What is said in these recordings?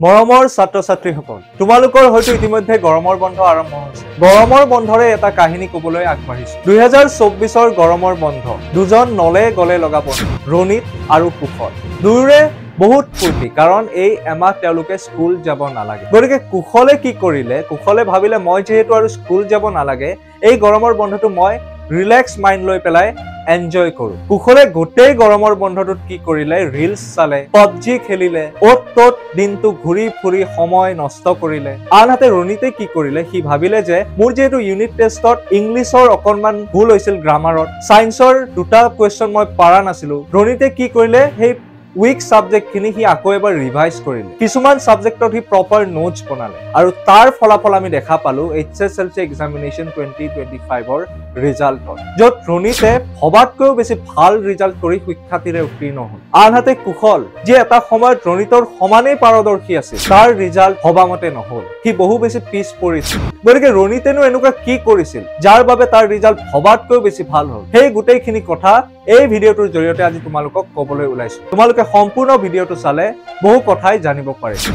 মৰমৰ ছাত্ৰ-ছাত্ৰীসকল, তোমালোকৰ হয়তো ইতিমধ্যে গৰমৰ বন্ধ আৰম্ভ হৈছে। গৰমৰ বন্ধৰে এটা কাহিনী কবলৈ আগবাঢ়িছো। 2024ৰ গৰমৰ বন্ধ দুজন নলে গলে লগা বন্ধু ৰণিত আৰু কুশল দুয়োৰে বহুত ফূৰ্তি, কাৰণ এই এমাহ তেওঁলোকে স্কুল যাব নালাগে। গতিকে কুশলে কি কৰিলে, কুশলে ভাবিলে মই যেহেতু আৰু স্কুল যাব নালাগে, এই গৰমৰ বন্ধটো মই ৰিলেক্স মাইণ্ড লৈ পেলাই এনজয় কৰো। কুশলে গোটেই গৰমৰ বন্ধটোত কি কৰিলে, ৰিলছ চালে, পাবজি খেলিলে, অত তত দিনটো ঘূৰি ফুৰি সময় নষ্ট কৰিলে। আনহাতে ৰণিতে কি কৰিলে, সি ভাবিলে যে মোৰ যেহেতু ইউনিট টেষ্টত ইংলিছৰ অকনমান ভুল হৈছিল, গ্ৰামাৰত, ছায়েন্সৰ দুটা কুৱেশ্যন মই পাৰা নাছিলো। ৰণিতে কি কৰিলে, সেই উইক সাবজেক্ট খিনি সি আকৌ এবাৰ ৰিভাইজ কৰিলে। কিছুমান সাবজেক্টত সি প্ৰপাৰ নোটছ বনালে আৰু তাৰ ফলাফল আমি দেখা পালো HSLC এক্সামিনেশ্যন 2025ৰ ৰিজাল্টত, য'ত ৰণিতে ভবাতকৈও বেছি ভাল ৰিজাল্ট কৰি শিক্ষাৰ্থীৰে উত্তীৰ্ণ হ'ল। আনহাতে কুশল, যি এটা সময়ত ৰণিতৰ সমানেই পাৰদৰ্শী আছিল, তাৰ ৰিজাল্ট ভবামতে নহল, সি বহু বেছি পিছ পৰিছিল। গতিকে ৰণিতেনো এনেকুৱা কি কৰিছিল যাৰ বাবে তাৰ ৰিজাল্ট ভবাতকৈও বেছি ভাল হ'ল? সেই গোটেইখিনি কথা এই ভিডিঅ'টোৰ জৰিয়তে আজি তোমালোকক ক'বলৈ ওলাইছো। তোমালোকে সম্পূৰ্ণ ভিডিঅ'টো চালে বহু কথাই জানিব পাৰিবা।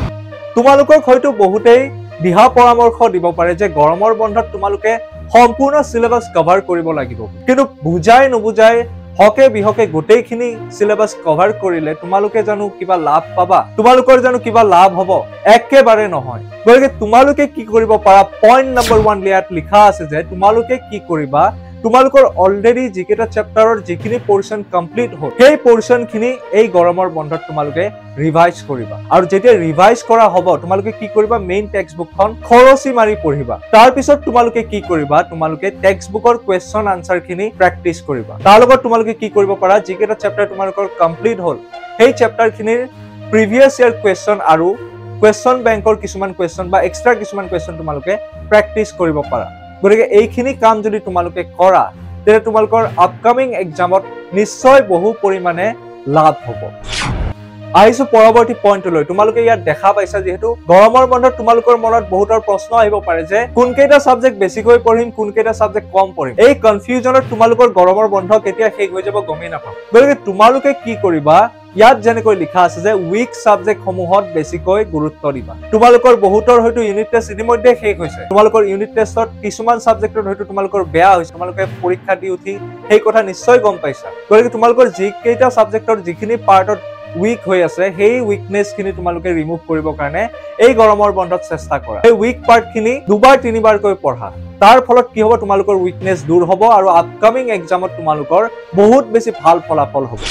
তোমালোকক হয়তো বহুতেই দিহা পৰামৰ্শ দিব পাৰে যে গৰমৰ বন্ধত তোমালোকে সম্পূৰ্ণ সিলেবাস কভাৰ কৰিব লাগিব, কিন্তু বুজাই নুবুজাই হকে বিহকে গোটেইখিনি সিলেবাস কভাৰ কৰিলে তোমালোকে জানো কিবা লাভ পাবা? তোমালোকৰ জানো কিবা লাভ হ'ব? একেবাৰে নহয়। গতিকে তোমালোকে কি কৰিব পাৰা, পইণ্ট নম্বৰ 1 ইয়াত লিখা আছে যে তোমালোকে কি কৰিবা, তোমালোকৰ অলৰেডি যিকেইটা চেপ্টাৰৰ যিখিনি পৰ্চন কমপ্লিট হ'ল, সেই পৰ্চন খিনি এই গৰমৰ বন্ধত তোমালোকে ৰিভাইজ কৰিবা। আৰু যেতিয়া ৰিভাইজ কৰা হ'ব, তোমালোকে কি কৰিবা, মেইন টেক্সট বুকখন খৰচি মাৰি পঢ়িবা। তাৰ পিছত তোমালোকে কি কৰিবা, তোমালোকে টেক্সট বুকৰ কুৱেশ্যন আনসাৰ খিনি প্ৰেক্টিচ কৰিবা। তাৰ লগত তোমালোকে কি কৰিব পাৰা, যিকেইটা চেপ্টাৰ তোমালোকৰ কমপ্লিট হ'ল, সেই চেপ্টাৰ খিনিৰ প্ৰিভিয়াছ ইয়াৰ কুৱেশ্যন আৰু কুৱেশ্যন বেংকৰ কিছুমান কুৱেশ্যন বা এক্সট্ৰা কিছুমান কুৱেশ্যন তোমালোকে প্ৰেক্টিচ কৰিব পাৰা। গতিকে এইখিনি কাম যদি তোমালোকে কৰা, তেতিয়া তোমালোকৰ আপকামিং এক্সামত নিশ্চয় বহু পৰিমাণে লাভ হ'ব। আহিছো পৰৱৰ্তী পইণ্টলৈ। তোমালোকে ইয়াত দেখা পাইছা, যিহেতু গৰমৰ বন্ধত তোমালোকৰ মনত বহুতৰ প্ৰশ্ন আহিব পাৰে যে কোনকেইটা সাবজেক্ট বেছিকৈ পঢ়িম, কোনকেইটা সাবজেক্ট কম পঢ়িম। এই কনফিউজনত তোমালোকৰ গৰমৰ বন্ধ কেতিয়া শেষ হৈ যাব গমেই নাপাম। গতিকে তোমালোকে কি কৰিবা, ইয়াত যেনেকৈ লিখা আছে যে উইক সাবজেক্ট সমূহত বেছিকৈ গুৰুত্ব দিবা। তোমালোকৰ বহুতৰ হয়তো ইউনিট টেষ্ট ইতিমধ্যে শেষ হৈছে, তোমালোকৰ ইউনিট টেষ্টত কিছুমান সাবজেক্টত হয়তো তোমালোকৰ বেয়া হৈছে, তোমালোকে পৰীক্ষা দি উঠি সেই কথা নিশ্চয় গম পাইছা। গতিকে তোমালোকৰ যিকেইটা সাবজেক্টৰ যিখিনি পাৰ্টত উইক হৈ আছে, সেই উইকনেছ খিনি তোমালোকে ৰিমুভ কৰিবৰ কাৰণে এই গৰমৰ বন্ধত চেষ্টা কৰা। এই উইক পাৰ্ট খিনি দুবাৰ তিনিবাৰকৈ পঢ়া। তাৰ ফলত কি হ'ব, তোমালোকৰ উইকনেছ দূৰ হ'ব আৰু আপকামিং এক্সামত তোমালোকৰ বহুত বেছি ভাল ফলাফল হ'ব।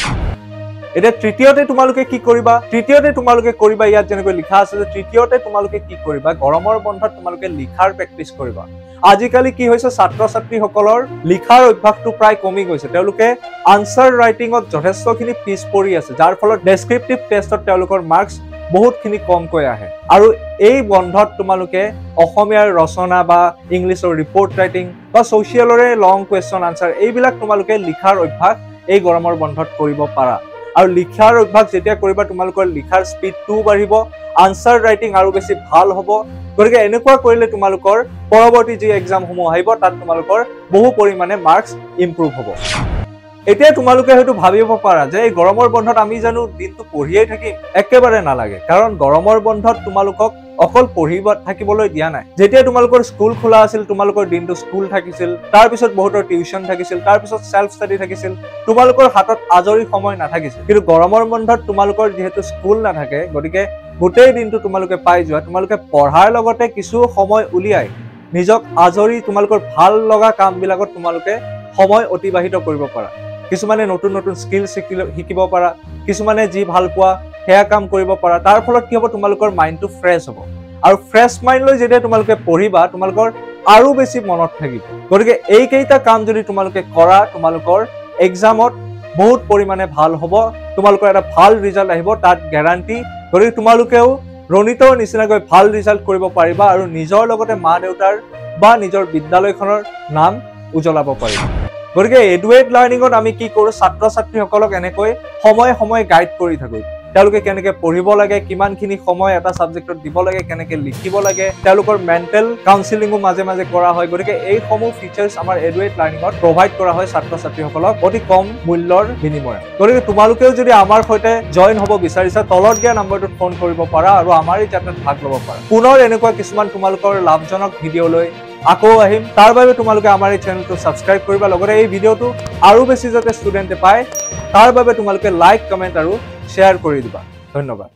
এতিয়া তৃতীয়তে তোমালোকে কি কৰিবা, তৃতীয়তে তোমালোকে কৰিবা, ইয়াত যেনেকৈ লিখা আছে যে তৃতীয়তে তোমালোকে কি কৰিবা, গৰমৰ বন্ধত তোমালোকে লিখাৰ প্ৰেক্টিচ কৰিবা। আজিকালি কি হৈছে, ছাত্ৰ ছাত্ৰীসকলৰ লিখাৰ অভ্যাসটো প্ৰায় কমি গৈছে। তেওঁলোকে আনসাৰ ৰাইটিঙত যথেষ্টখিনি পিছ পৰি আছে, যাৰ ফলত ডেছক্ৰিপটিভ টেষ্টত তেওঁলোকৰ মাৰ্কছ বহুতখিনি কমকৈ আহে। আৰু এই বন্ধত তোমালোকে অসমীয়াৰ ৰচনা বা ইংলিছৰ ৰিপৰ্ট ৰাইটিং বা ছচিয়েলৰে লং কুৱেশ্যন আনসাৰ, এইবিলাক তোমালোকে লিখাৰ অভ্যাস এই গৰমৰ বন্ধত কৰিব পাৰা। আৰু লিখাৰ অভ্যাস যেতিয়া কৰিবা, তোমালোকৰ লিখাৰ স্পীডটোও বাঢ়িব, আনসাৰ ৰাইটিং আৰু বেছি ভাল হ'ব। গতিকে এনেকুৱা কৰিলে তোমালোকৰ পৰৱৰ্তী যি এক্সামসমূহ আহিব, তাত তোমালোকৰ বহু পৰিমাণে মাৰ্কছ ইম্প্ৰুভ হ'ব। এতিয়া তোমালোকে হয়তো ভাবিব পাৰা যে এই গৰমৰ বন্ধত আমি জানো দিনটো পঢ়িয়েই থাকিম? একেবাৰে নালাগে, কাৰণ গৰমৰ বন্ধত তোমালোকক অকল পঢ়িব থাকিবলৈ দিয়া নাই। যেতিয়া তোমালোকৰ স্কুল খোলা আছিল, তোমালোকৰ দিনটো স্কুল থাকিছিল, তাৰপিছত বহুতৰ টিউচন থাকিছিল, তাৰপিছত সেল্ফ ষ্টাডি থাকিছিল, তোমালোকৰ হাতত আজৰি সময় নাথাকিছিল। কিন্তু গৰমৰ বন্ধত তোমালোকৰ যিহেতু স্কুল নাথাকে, গতিকে গোটেই দিনটো তোমালোকে পাই যোৱা, তোমালোকে পঢ়াৰ লগতে কিছু সময় উলিয়াই নিজক আজৰি তোমালোকৰ ভাল লগা কামবিলাকত তোমালোকে সময় অতিবাহিত কৰিব পাৰা। কিছুমানে নতুন নতুন স্কিল শিকিব পাৰা, কিছুমানে যি ভাল পোৱা সেয়া কাম কৰিব পাৰা। তাৰ ফলত কি হ'ব, তোমালোকৰ মাইণ্ডটো ফ্ৰেছ হ'ব। আৰু ফ্ৰেছ মাইণ্ড লৈ যেতিয়া তোমালোকে পঢ়িবা, তোমালোকৰ আৰু বেছি মনত থাকিব। গতিকে এইকেইটা কাম যদি তোমালোকে কৰা, তোমালোকৰ এক্সামত বহুত পৰিমাণে ভাল হ'ব, তোমালোকৰ এটা ভাল ৰিজাল্ট আহিব, তাত গেৰাণ্টি। গতিকে তোমালোকেও ৰণিতৰ নিচিনাকৈ ভাল ৰিজাল্ট কৰিব পাৰিবা আৰু নিজৰ লগতে মা দেউতাৰ বা নিজৰ বিদ্যালয়খনৰ নাম উজ্বলাব পাৰিবা। গতিকে এডুৱেট লাৰ্ণিঙত আমি কি কৰোঁ, ছাত্ৰ ছাত্ৰীসকলক এনেকৈ সময়ে সময়ে গাইড কৰি থাকোঁ। তেওঁলোকে কেনেকৈ পঢ়িব লাগে, কিমানখিনি সময় এটা সাবজেক্টত দিব লাগে, কেনেকৈ লিখিব লাগে, তেওঁলোকৰ মেণ্টেল কাউন্সেলিঙো মাজে মাজে কৰা হয়। গতিকে এই সমূহ ফিচাৰ্ছ আমাৰ এডুৱেট লাৰ্ণিঙত প্ৰভাইড কৰা হয় ছাত্ৰ-ছাত্ৰীসকলক অতি কম মূল্যৰ বিনিময়ত। গতিকে তোমালোকেও যদি আমাৰ সৈতে জইন হ'ব বিচাৰিছা, তলত দিয়া নম্বৰটোত ফোন কৰিব পাৰা আৰু আমাৰ এই যাত্ৰাত ভাগ ল'ব পাৰা। পুনৰ এনেকুৱা কিছুমান তোমালোকৰ লাভজনক ভিডিঅ'লৈ আকৌ আহিম। তাৰ বাবে তোমালোকে আমাৰ এই চেনেলটো ছাবস্ক্ৰাইব কৰিবা, লগতে এই ভিডিঅ'টো আৰু বেছি যাতে ষ্টুডেণ্টে পায় তাৰ বাবে তোমালোকে লাইক, কমেণ্ট আৰু শ্বেয়াৰ কৰি দিবা। ধন্যবাদ।